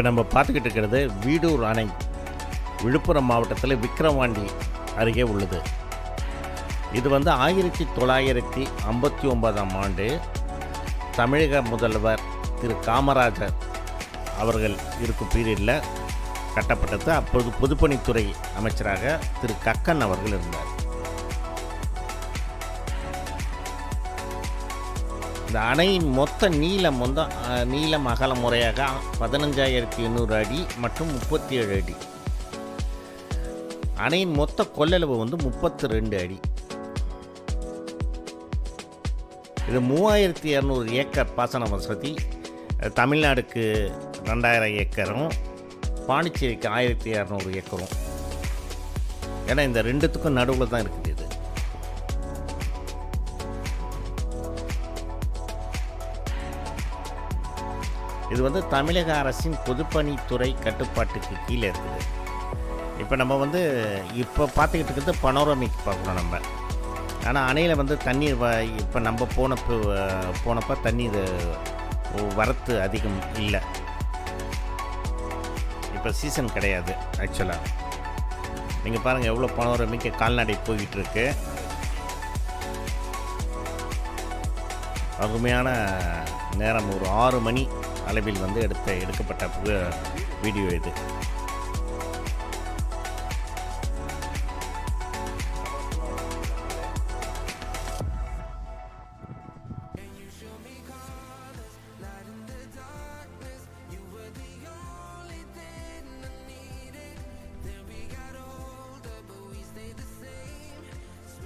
நம்ம பார்த்துக்கிட்டு இருக்கிறது வீடூர் அணை, விழுப்புரம் மாவட்டத்தில் விக்கிரவாண்டி அருகே உள்ளது. இது 1959ஆம் ஆண்டு தமிழக முதல்வர் திரு காமராஜர் அவர்கள் இருக்கும் பீரியடில் கட்டப்பட்டது. அப்பொழுது பொதுப்பணித்துறை அமைச்சராக திரு கக்கன் அவர்கள் இருந்தார். இந்த அணையின் மொத்த நீளம் அகல முறையாக 15,800 அடி மற்றும் 37 அடி. அணையின் மொத்த கொள்ளளவு 32 அடி. இது 3200 ஏக்கர் பாசன வசதி. தமிழ்நாடுக்கு 2000 ஏக்கரும் பாண்டிச்சேரிக்கு 1200 ஏக்கரும். ஏன்னா இந்த ரெண்டுத்துக்கும் நடுவில் தான் இருக்குது. இது தமிழக அரசின் பொதுப்பணித்துறை கட்டுப்பாட்டுக்கு கீழே இருக்குது. இப்போ நம்ம இப்போ பார்த்துக்கிட்டு இருக்கிறது பனோரமிக் பார்க்கணும் நம்ம. ஆனால் அணையில் தண்ணீர் இப்போ நம்ம போனப்போ தண்ணீர் வரத்து அதிகம் இல்லை. இப்போ சீசன் கிடையாது ஆக்சுவலாக. நீங்கள் பாருங்கள் எவ்வளோ பனோரமிக்கு கால்நடை போய்கிட்டு இருக்கு. அருமையான நேரம் ஒரு 6 மணி அளவில் எடுக்கப்பட்ட வீடியோ இது.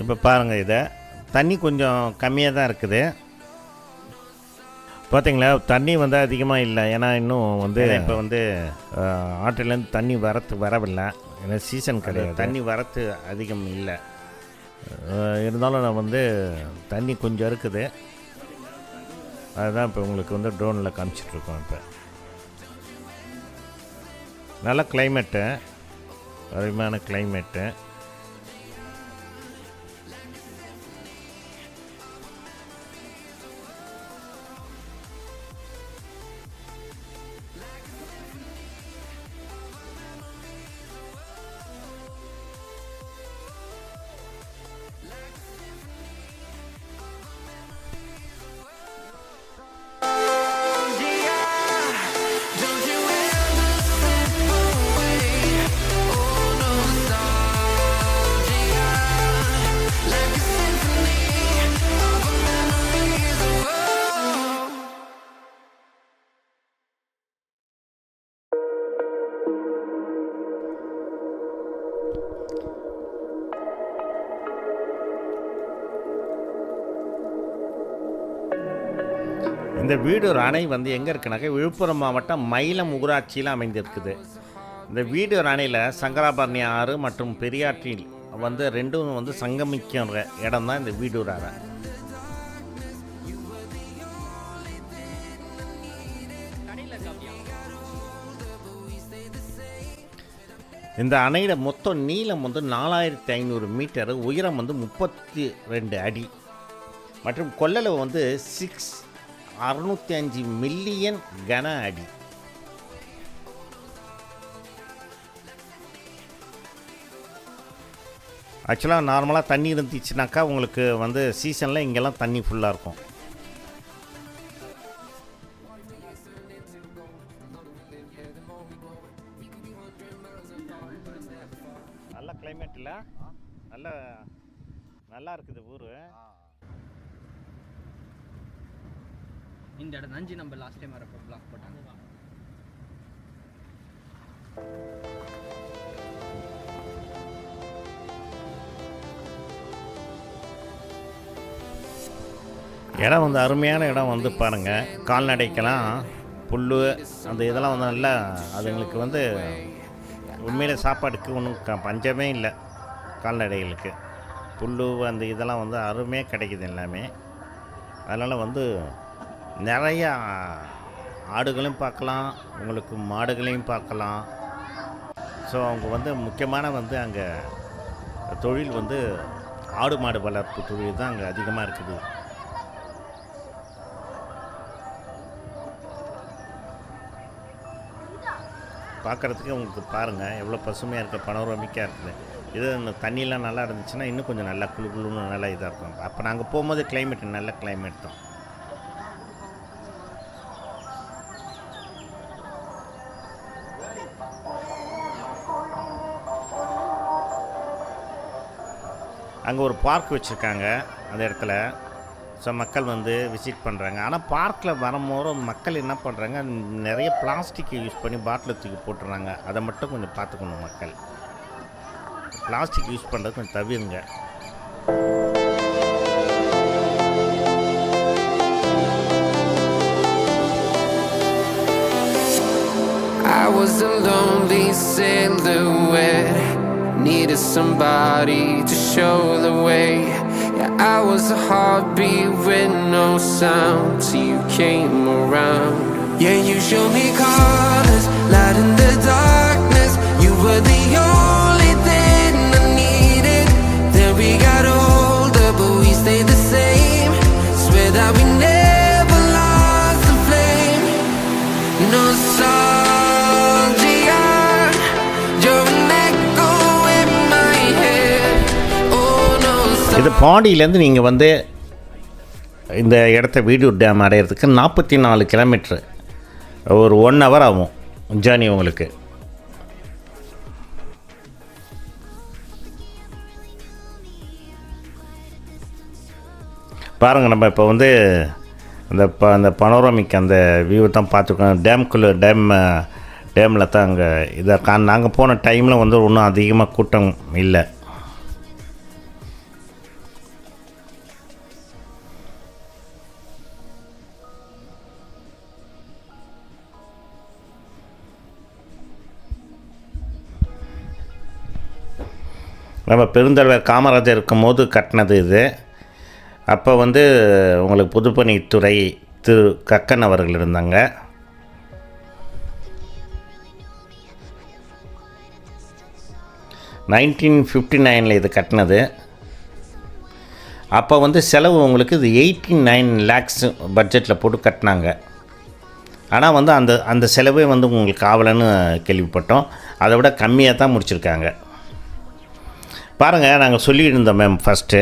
இப்போ பாருங்கள், இதை தண்ணி கொஞ்சம் கம்மியாக தான் இருக்குது. பார்த்தீங்களா, தண்ணி அதிகமாக இல்லை. ஏன்னா இன்னும் இப்போ ஆற்றிலேருந்து தண்ணி வரவில்லை. ஏன்னா சீசன் கிடையாது, தண்ணி வரத்து அதிகம் இல்லை. இருந்தாலும் நான் தண்ணி கொஞ்சம் இருக்குது. அதுதான் இப்போ உங்களுக்கு ட்ரோனில் காமிச்சிட்ருக்கோம். இப்போ நல்ல கிளைமேட்டு, அருமையான கிளைமேட்டு. இந்த வீடூர் அணை எங்கே இருக்குனாக்கா விழுப்புரம் மாவட்டம் மயிலம் ஊராட்சியில் அமைந்திருக்குது. இந்த வீடூர் அணையில் சங்கராபரணி ஆறு மற்றும் பெரியாற்றில் ரெண்டும் சங்கமிக்கிற இடம் தான் இந்த வீடூர் அணை. இந்த அணையோட மொத்த நீளம் 4500 மீட்டர், உயரம் 32 அடி மற்றும் கொள்ளளவு 605 மில்லியன் கன அடி. ஆக்சுவலாக நார்மலாக தண்ணி இருந்துச்சுனாக்கா உங்களுக்கு சீசனில் இங்கெல்லாம் தண்ணி ஃபுல்லாக இருக்கும். நல்ல கிளைமேட்டில் நல்லா இருக்குது ஊர். இந்த இடம் நஞ்சு நம்ம லாஸ்ட் டைம் வரப்போ பிளாக் போட்டாங்க. இடம் அருமையான இடம். பாருங்கள், கால்நடைக்கெல்லாம் புல் அந்த இதெல்லாம் நல்லா அதுங்களுக்கு உண்மையிலே சாப்பாடுக்கு ஒன்றும் பஞ்சமே இல்லை. கால்நடைகளுக்கு புல் அந்த இதெல்லாம் அருமையாக கிடைக்குது எல்லாமே. அதனால் நிறையா ஆடுகளையும் பார்க்கலாம், உங்களுக்கு மாடுகளையும் பார்க்கலாம். ஸோ அவங்க முக்கியமான அங்கே தொழில் ஆடு மாடு வளர்ப்பு தொழில் தான் அங்கே அதிகமாக இருக்குது. பார்க்குறதுக்கு உங்களுக்கு பாருங்கள் எவ்வளோ பசுமையாக இருக்குது, பனோரமிக்காக இருக்குது. இது இந்த தண்ணியெலாம் நல்லா இருந்துச்சுன்னா இன்னும் கொஞ்சம் நல்லா குளு குளுன்னு நல்லா இதாக இருக்கும். அப்போ நாங்கள் போகும்போது கிளைமேட் நல்ல கிளைமேட் தான். அங்கே ஒரு பார்க் வச்சுருக்காங்க அந்த இடத்துல. ஸோ மக்கள் வந்து விசிட் பண்ணுறாங்க. ஆனால் பார்க்கில் வரும்போது மக்கள் என்ன பண்ணுறாங்க, நிறைய பிளாஸ்டிக் யூஸ் பண்ணி பாட்டில் தூக்கி போட்டுறாங்க. அதை மட்டும் கொஞ்சம் பார்த்துக்கணும். மக்கள் பிளாஸ்டிக் யூஸ் பண்ணுறது கொஞ்சம் தவிருங்க. I was a lonely silhouette, needed somebody to show the way. Yeah, I was a heartbeat with no sound till you came around. Yeah, you showed me colors, light in the darkness. You were the only thing I needed. Then we got older, but we stayed the same. Swear that we never lost the flame. Nostalgia, you're an echo in my head. Oh, nostalgia. இது பாண்டியிலேருந்து நீங்கள் வந்து இந்த இடத்த வீடியூர் dam அடையிறதுக்கு 44 kilometre, ஒரு 1 hour ஆகும் journey உங்களுக்கு. பாருங்கள், நம்ம இப்போ வந்து அந்த பனோரமிக் அந்த வியூ தான் பார்த்துருக்கோம். டேமில் தான் அங்கே இதை நாங்கள் போன டைமில் வந்து ஒன்றும் அதிகமாக கூட்டம் இல்லை. நம்ம பெருந்தலைவர் காமராஜர் இருக்கும்போது கட்டினது இது. அப்போ வந்து உங்களுக்கு பொதுப்பணித்துறை திரு கக்கன் அவர்கள் இருந்தாங்க. (1959) இது கட்டினது. அப்போ வந்து செலவு உங்களுக்கு இது 89 lakhs பட்ஜெட்டில் போட்டு கட்டினாங்க. ஆனால் வந்து அந்த செலவே வந்து உங்களுக்கு ஆகலைன்னு கேள்விப்பட்டோம். அதை விட கம்மியாக தான் முடிச்சிருக்காங்க. பாருங்கள், நாங்கள் சொல்லிட்டு இருந்தோம் மேம் ஃபஸ்ட்டு.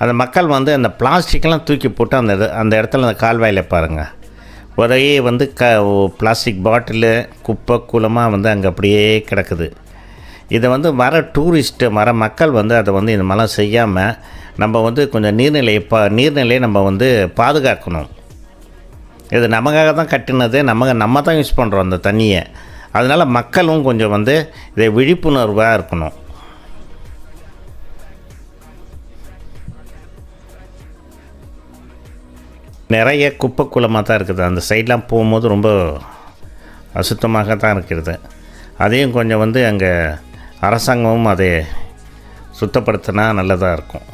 அந்த மக்கள் வந்து அந்த பிளாஸ்டிக்கெல்லாம் தூக்கி போட்டு அந்த இடத்துல அந்த கால்வாயில் பாருங்கள், ஒரே வந்து பிளாஸ்டிக் பாட்டிலு குப்பை கூலமாக வந்து அங்கே அப்படியே கிடக்குது. இதை வந்து வர மக்கள் வந்து அதை வந்து இந்த மாதிரிலாம் செய்யாமல் நம்ம வந்து கொஞ்சம் நீர்நிலையை நம்ம வந்து பாதுகாக்கணும். இது நமக்காக தான் கட்டினது, நம்ம தான் யூஸ் பண்ணுறோம் அந்த தண்ணியை. அதனால் மக்களும் கொஞ்சம் வந்து இதை விழிப்புணர்வாக இருக்கணும். நிறைய குப்பை குளமாக தான் இருக்குது. அந்த சைட்லாம் போகும்போது ரொம்ப அசுத்தமாக தான் இருக்கிறது. அதையும் கொஞ்சம் வந்து அங்கே அரசாங்கமும் அதை சுத்தப்படுத்தினா நல்லதாக இருக்கும்.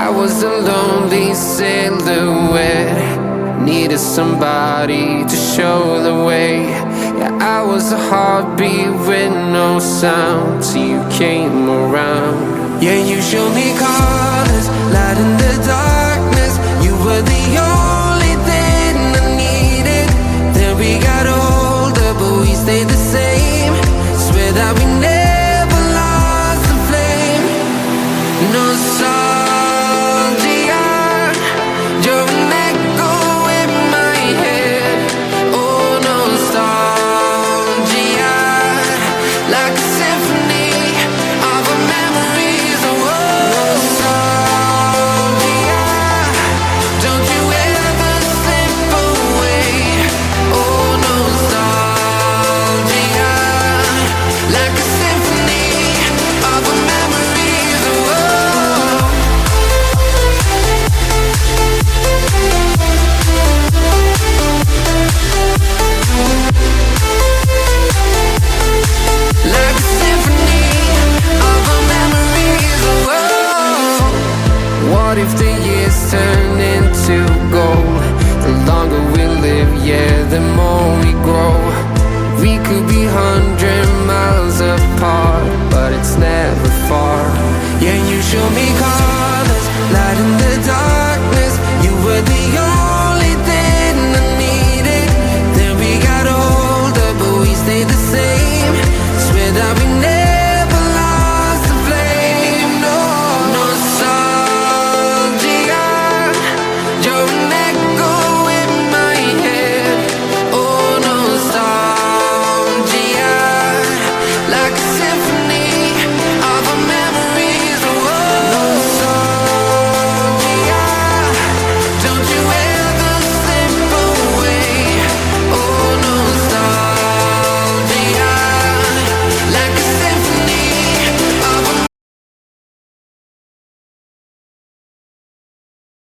I was a lonely silhouette, needed somebody to show the way. Yeah, I was a heartbeat with no sound till you came around. Yeah, you showed me colors, light in the darkness. You were the only thing I needed. Then we got older, but we stayed the same. Swear that we never lost the flame. Nostalgia, you're an echo in my head. Oh, nostalgia, like a symphony of our memories. Oh, nostalgia. yeah, the more we grow. We could be 100 miles apart, but it's never far. Yeah, you show me colors, light in the dark.